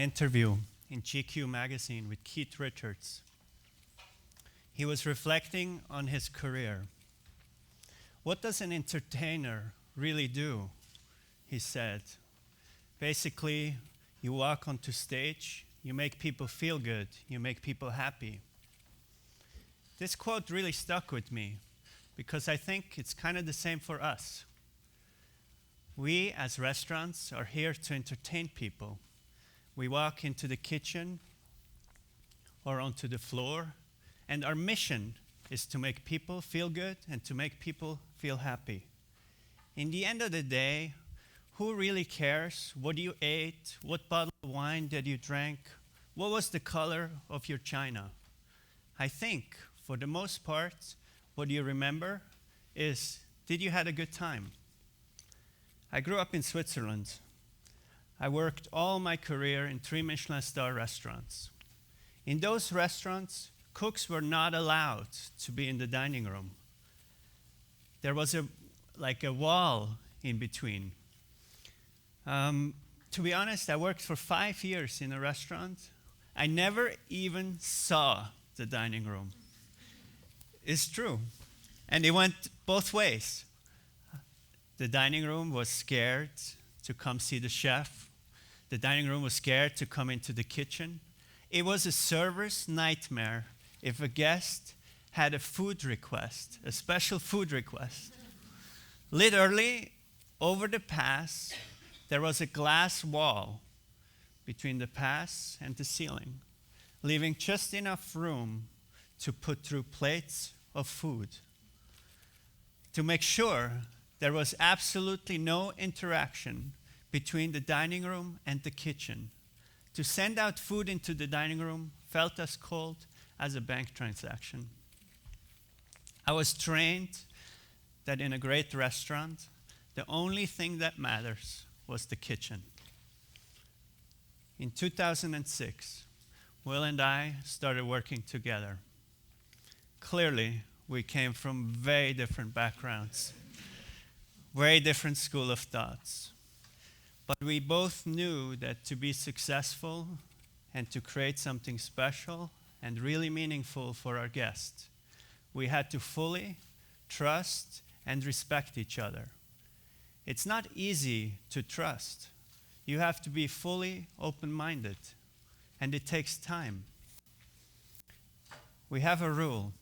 interview in GQ magazine with Keith Richards. He was reflecting on his career. What does an entertainer really do? He said. Basically, you walk onto stage, you make people feel good, you make people happy. This quote really stuck with me because I think it's kind of the same for us. We, as restaurants, are here to entertain people. We walk into the kitchen or onto the floor, and our mission is to make people feel good and to make people feel happy. In the end of the day, who really cares what you ate, what bottle of wine that you drank, what was the color of your china? I think, for the most part, what you remember is, did you have a good time? I grew up in Switzerland. I worked all my career in 3 Michelin star restaurants. In those restaurants, cooks were not allowed to be in the dining room. There was a wall in between. To be honest, I worked for 5 years in a restaurant. I never even saw the dining room. It's true. And it went both ways. The dining room was scared to come see the chef. The dining room was scared to come into the kitchen. It was a server's nightmare if a guest had a food request, a special food request. Literally, over the pass, there was a glass wall between the pass and the ceiling, leaving just enough room to put through plates of food. To make sure there was absolutely no interaction between the dining room and the kitchen. To send out food into the dining room felt as cold as a bank transaction. I was trained that in a great restaurant, the only thing that matters was the kitchen. In 2006, Will and I started working together. Clearly, we came from very different backgrounds, very different school of thoughts. But we both knew that to be successful and to create something special and really meaningful for our guests, we had to fully trust and respect each other. It's not easy to trust. You have to be fully open-minded, and it takes time. We have a rule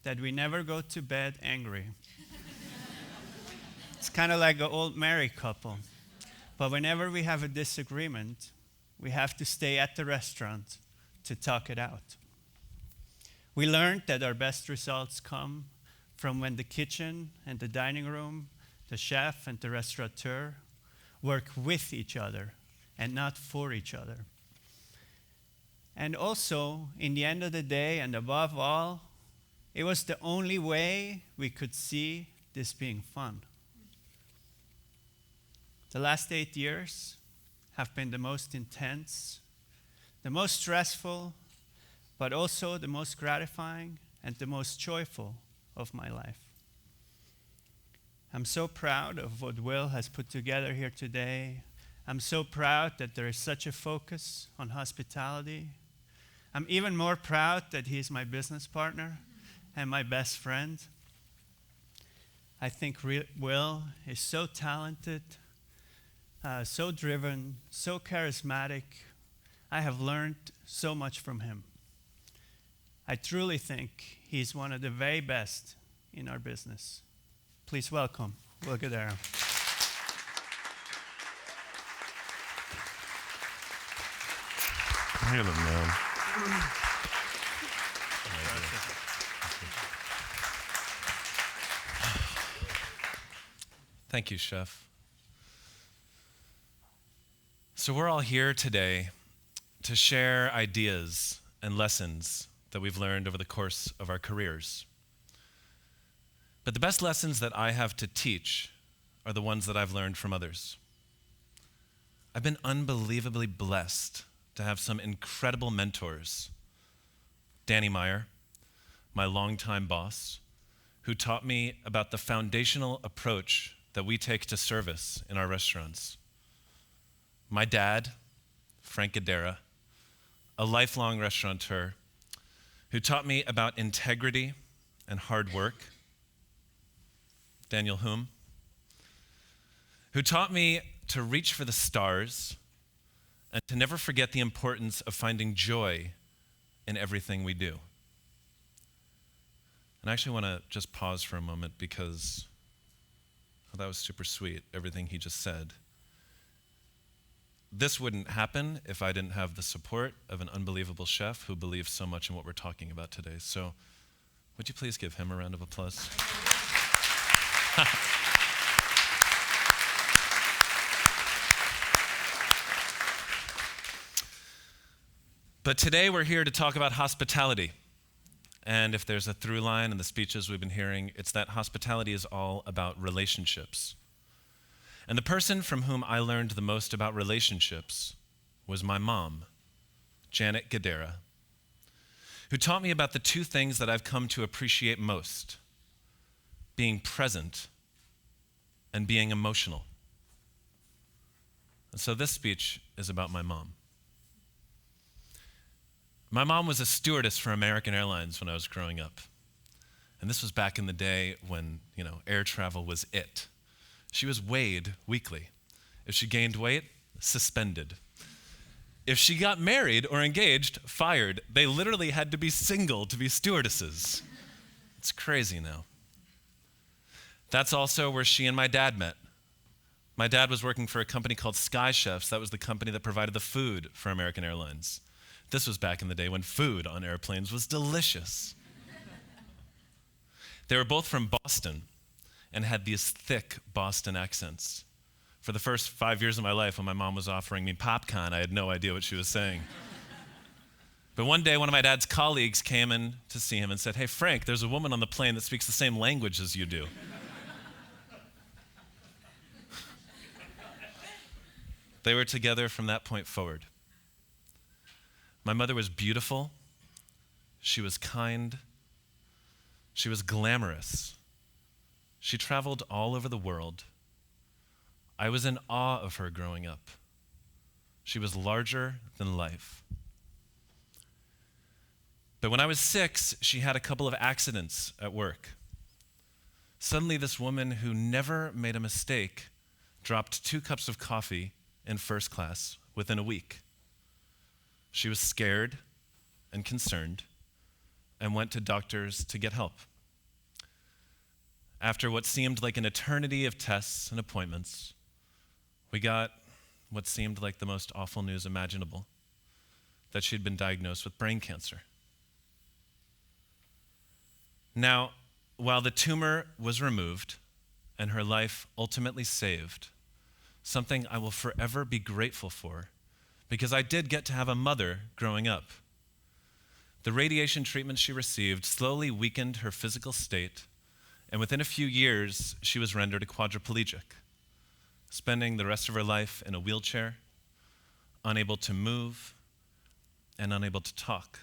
that we never go to bed angry. It's kind of like an old married couple. But whenever we have a disagreement, we have to stay at the restaurant to talk it out. We learned that our best results come from when the kitchen and the dining room, the chef and the restaurateur work with each other and not for each other. And also, in the end of the day, and above all, it was the only way we could see this being fun. The last 8 years have been the most intense, the most stressful, but also the most gratifying and the most joyful of my life. I'm so proud of what Will has put together here today. I'm so proud that there is such a focus on hospitality. I'm even more proud that he's my business partner and my best friend. I think Will is so talented, so driven, so charismatic. I have learned so much from him. I truly think he's one of the very best in our business. Please welcome Will Guidara. Hail him, man. Thank you, Chef. So we're all here today to share ideas and lessons that we've learned over the course of our careers. But the best lessons that I have to teach are the ones that I've learned from others. I've been unbelievably blessed to have some incredible mentors. Danny Meyer, my longtime boss, who taught me about the foundational approach that we take to service in our restaurants. My dad, Frank Guidara, a lifelong restaurateur who taught me about integrity and hard work. Daniel Hume, who taught me to reach for the stars and to never forget the importance of finding joy in everything we do. And I actually want to just pause for a moment because that was super sweet, everything he just said. This wouldn't happen if I didn't have the support of an unbelievable chef who believes so much in what we're talking about today. So would you please give him a round of applause? But today we're here to talk about hospitality. And if there's a through line in the speeches we've been hearing, it's that hospitality is all about relationships. And the person from whom I learned the most about relationships was my mom, Janet Guidara, who taught me about the two things that I've come to appreciate most: being present and being emotional. And so this speech is about my mom. My mom was a stewardess for American Airlines when I was growing up. And this was back in the day when, air travel was it. She was weighed weekly. If she gained weight, suspended. If she got married or engaged, fired. They literally had to be single to be stewardesses. It's crazy now. That's also where she and my dad met. My dad was working for a company called Sky Chefs. That was the company that provided the food for American Airlines. This was back in the day when food on airplanes was delicious. They were both from Boston and had these thick Boston accents. For the first 5 years of my life, when my mom was offering me popcorn, I had no idea what she was saying. But one day, one of my dad's colleagues came in to see him and said, "Hey, Frank, there's a woman on the plane that speaks the same language as you do." They were together from that point forward. My mother was beautiful. She was kind. She was glamorous. She traveled all over the world. I was in awe of her growing up. She was larger than life. But when I was 6, she had a couple of accidents at work. Suddenly, this woman who never made a mistake dropped 2 cups of coffee in first class within a week. She was scared and concerned and went to doctors to get help. After what seemed like an eternity of tests and appointments, we got what seemed like the most awful news imaginable, that she'd been diagnosed with brain cancer. Now, while the tumor was removed and her life ultimately saved, something I will forever be grateful for, because I did get to have a mother growing up. The radiation treatment she received slowly weakened her physical state, and within a few years, she was rendered a quadriplegic, spending the rest of her life in a wheelchair, unable to move, and unable to talk.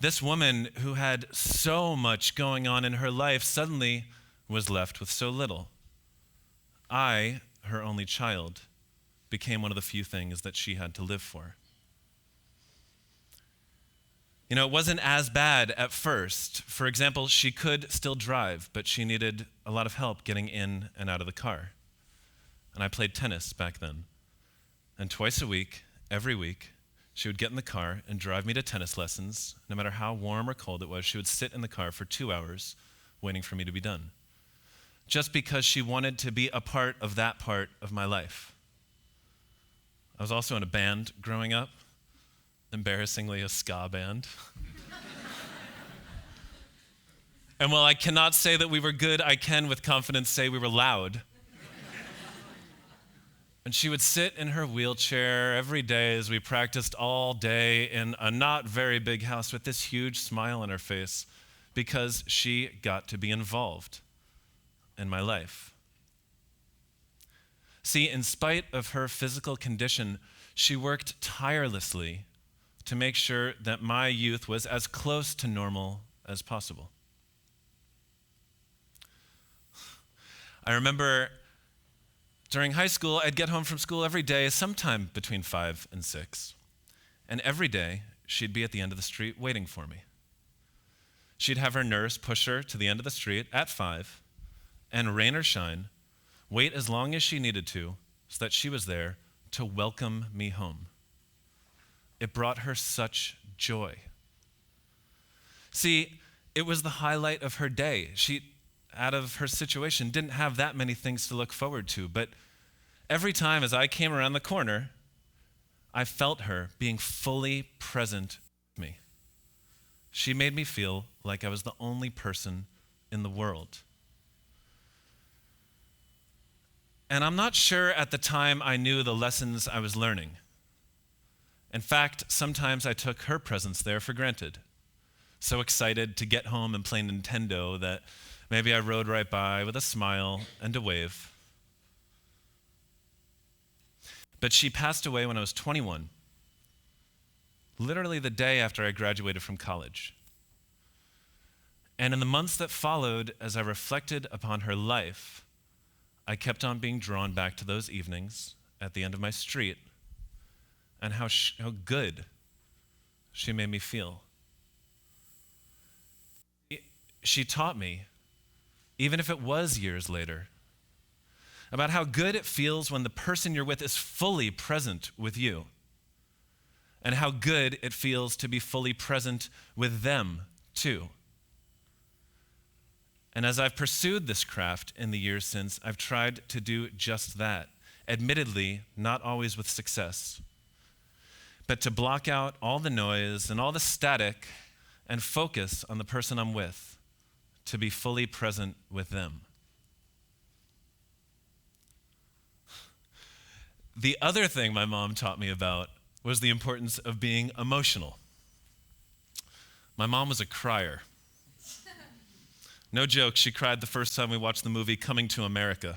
This woman who had so much going on in her life suddenly was left with so little. I, her only child, became one of the few things that she had to live for. It wasn't as bad at first. For example, she could still drive, but she needed a lot of help getting in and out of the car. And I played tennis back then. And twice a week, every week, she would get in the car and drive me to tennis lessons. No matter how warm or cold it was, she would sit in the car for 2 hours waiting for me to be done, just because she wanted to be a part of that part of my life. I was also in a band growing up, embarrassingly a ska band. And while I cannot say that we were good, I can with confidence say we were loud. And she would sit in her wheelchair every day as we practiced all day in a not very big house with this huge smile on her face, because she got to be involved in my life. See, in spite of her physical condition, she worked tirelessly to make sure that my youth was as close to normal as possible. During high school, I'd get home from school every day, sometime between 5 and 6. And every day, she'd be at the end of the street waiting for me. She'd have her nurse push her to the end of the street at 5, and rain or shine, wait as long as she needed to so that she was there to welcome me home. It brought her such joy. See, it was the highlight of her day. She, out of her situation, didn't have that many things to look forward to, but every time as I came around the corner, I felt her being fully present with me. She made me feel like I was the only person in the world. And I'm not sure at the time I knew the lessons I was learning. In fact, sometimes I took her presence there for granted. So excited to get home and play Nintendo that maybe I rode right by with a smile and a wave. But she passed away when I was 21, literally the day after I graduated from college. And in the months that followed, as I reflected upon her life, I kept on being drawn back to those evenings at the end of my street and how good she made me feel. She taught me, even if it was years later, about how good it feels when the person you're with is fully present with you, and how good it feels to be fully present with them too. And as I've pursued this craft in the years since, I've tried to do just that, admittedly, not always with success, but to block out all the noise and all the static and focus on the person I'm with, to be fully present with them. The other thing my mom taught me about was the importance of being emotional. My mom was a crier. No joke, she cried the first time we watched the movie Coming to America.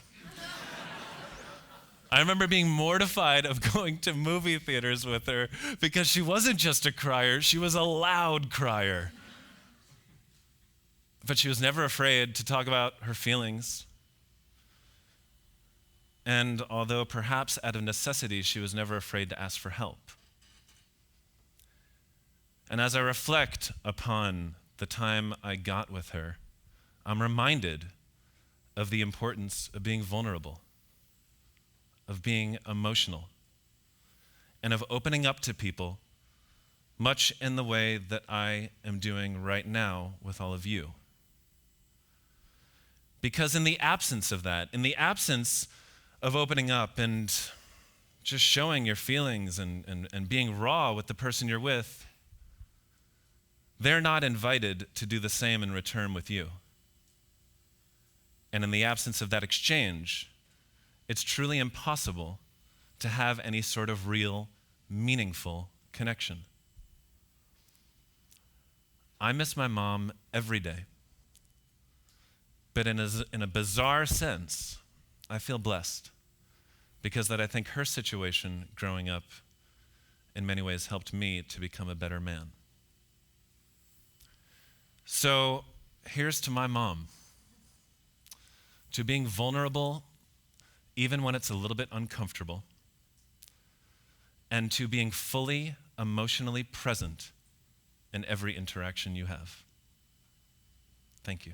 I remember being mortified of going to movie theaters with her because she wasn't just a crier, she was a loud crier. But she was never afraid to talk about her feelings. And although perhaps out of necessity, she was never afraid to ask for help. And as I reflect upon the time I got with her, I'm reminded of the importance of being vulnerable, of being emotional, and of opening up to people, much in the way that I am doing right now with all of you. Because in the absence of that, in the absence of opening up and just showing your feelings and being raw with the person you're with, they're not invited to do the same in return with you. And in the absence of that exchange, it's truly impossible to have any sort of real, meaningful connection. I miss my mom every day. But in a bizarre sense, I feel blessed because that I think her situation growing up in many ways helped me to become a better man. So here's to my mom, to being vulnerable even when it's a little bit uncomfortable, and to being fully emotionally present in every interaction you have. Thank you.